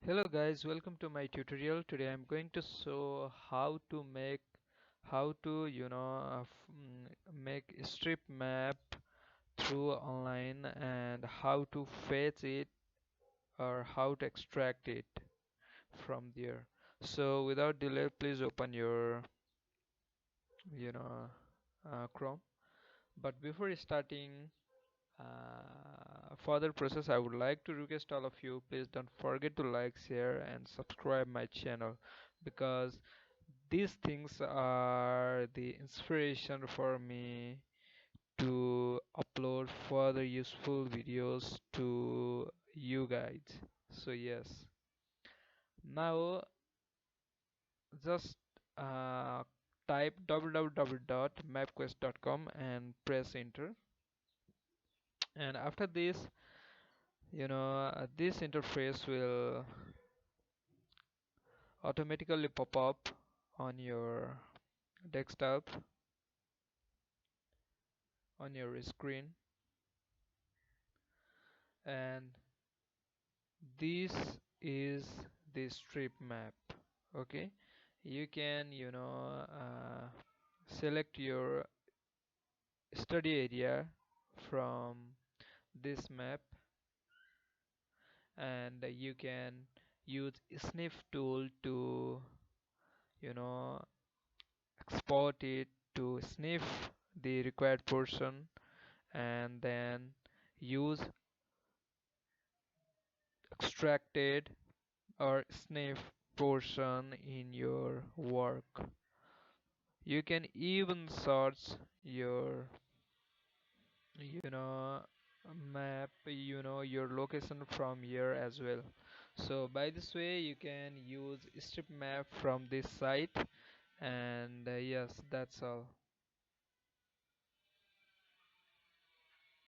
Hello guys, welcome to my tutorial. Today I'm going to show how to make a strip map through online and how to fetch it or how to extract it from there. So without delay, please open your you know Chrome. But before starting further process, I would like to request all of you, please don't forget to like, share and subscribe my channel, because these things are the inspiration for me to upload further useful videos to you guys. So yes, now just type www.mapquest.com and press enter. And after this, this interface will automatically pop up on your desktop, on your screen. And this is the strip map. Okay, you can select your study area from this map, and you can use sniff tool to you know export it to sniff the required portion, and then use extracted or sniff portion in your work. You can even search your you know map, your location from here as well. So by this way you can use strip map from this site. And yes, that's all.